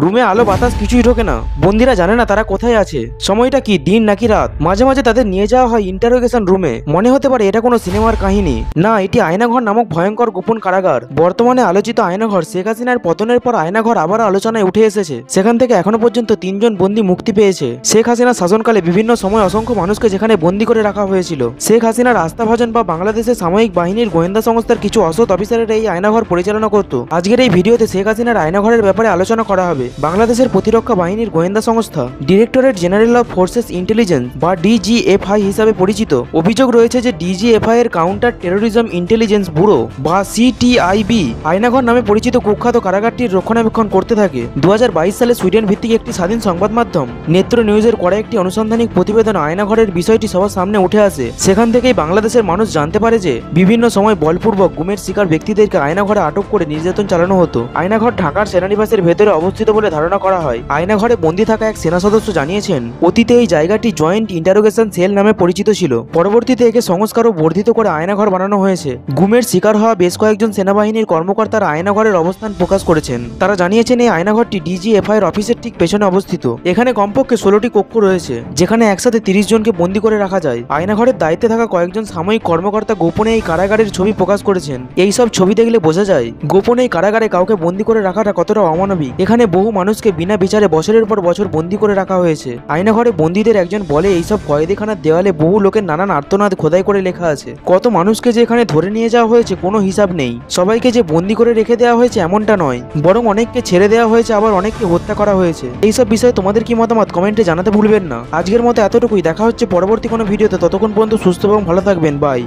রুমে আলো বাতাস কিছুই ঢোকে না। বন্দিরা জানে না তারা কোথায় আছে, সময়টা কি দিন নাকি রাত। মাঝে মাঝে তাদের নিয়ে যাওয়া হয় ইন্টারোগেশন রুমে। মনে হতে পারে এটা কোনো সিনেমার কাহিনী, না এটি আয়নাঘর নামক ভয়ঙ্কর গোপন কারাগার। বর্তমানে আলোচিত আয়নাঘর শেখ হাসিনার পতনের পর আয়নাঘর আবার আলোচনায় উঠে এসেছে। সেখান থেকে এখনো পর্যন্ত 3 জন বন্দী মুক্তি পেয়েছে। শেখ হাসিনার শাসনকালে বিভিন্ন সময় অসংখ্য মানুষকে যেখানে বন্দী করে রাখা হয়েছিল। শেখ হাসিনার আস্থাভাজন বা বাংলাদেশের সাময়িক বাহিনীর গোয়েন্দা সংস্থার কিছু অসৎ অফিসারের এই আয়নাঘর পরিচালনা করত। আজকের এই ভিডিওতে শেখ হাসিনার আয়নাঘরের ব্যাপারে আলোচনা করা হবে। বাংলাদেশের প্রতিরক্ষা বাহিনীর গোয়েন্দা সংস্থা directorate general of forces intelligence বা ডিজিএফআই হিসাবে পরিচিত। অভিযোগ রয়েছে যে ডিজিএফআই এর কাউন্টার টেরোরিজম ইন্টেলিজেন্স ব্যুরো বা সিটিআইবি আয়নাঘর নামে পরিচিত কুখ্যাত কারাগারটির রক্ষণাবেক্ষণ করতে থাকে। 2022 সালে সুইডেন ভিত্তিক একটি স্বাধীন সংবাদ মাধ্যম নেত্র নিউজের করা একটি আনুসন্ধানিক প্রতিবেদন আয়নাঘরের বিষয়টি সবার সামনে উঠে আসে। সেখান থেকেই বাংলাদেশের মানুষ জানতে পারে যে বিভিন্ন সময় বলপূর্বক গুমের শিকার ব্যক্তিদেরকে আয়নাঘরে আটক করে নির্যাতন চালানো হতো। আয়নাঘর ঢাকার সেনানিবাসের ভেতরে অবস্থিত বলে ধারণা করা হয়। আয়নাঘরে বন্দী থাকা এক সেনা সদস্য জানিয়েছেন, অতীতে এই জায়গাটি জয়েন্ট ইন্টারোগেশন সেল নামে পরিচিত ছিল। পরবর্তীতে একে সংস্কার ও বর্ধিত করে আয়নাঘর বানানো হয়েছে। গুমের শিকার হওয়া বেশ কয়েকজন সেনাবাহিনীর কর্মকর্তারা আয়নাঘরের অবস্থান প্রকাশ করেছেন। তারা জানিয়েছেন এই আয়নাঘরটি ডিজিএফআই এর অফিসের ঠিক পেছনে অবস্থিত। এখানে কমপক্ষে 16টি কক্ষ রয়েছে, যেখানে একসাথে 30 জনকে বন্দী করে রাখা যায়। আয়নাঘরের দায়িত্বে থাকা কয়েকজন সাময়িক কর্মকর্তা গোপনে এই কারাগারের ছবি প্রকাশ করেছেন। এই সব ছবি দেখলে বোঝা যায় গোপনে এই কারাগারে কাউকে বন্দী করে রাখাটা কতটা অমানবিক। এখানে বহু মানুষকে বিনা বিচারে বছরের পর বছর বন্দী করে রাখা হয়েছে। আয়নাঘরে বন্দীদের একজন বলে, এইসব কয়েদিখানার দেওয়ালে বহু লোকের নানান আর্তনাদ খোদাই করে লেখা আছে। কত মানুষকে যে এখানে ধরে নিয়ে যাওয়া হয়েছে কোনো হিসাব নেই। সবাইকে যে বন্দী করে রেখে দেওয়া হয়েছে এমনটা নয়, বরং অনেককে ছেড়ে দেওয়া হয়েছে, আবার অনেককে হত্যা করা হয়েছে। এইসব বিষয়ে তোমাদের কি মতামত কমেন্টে জানাতে ভুলবেন না। আজকের মতো এতটুকুই, দেখা হচ্ছে পরবর্তী কোনো ভিডিওতে। ততক্ষণ পর্যন্ত সুস্থ এবং ভালো থাকবেন। বাই।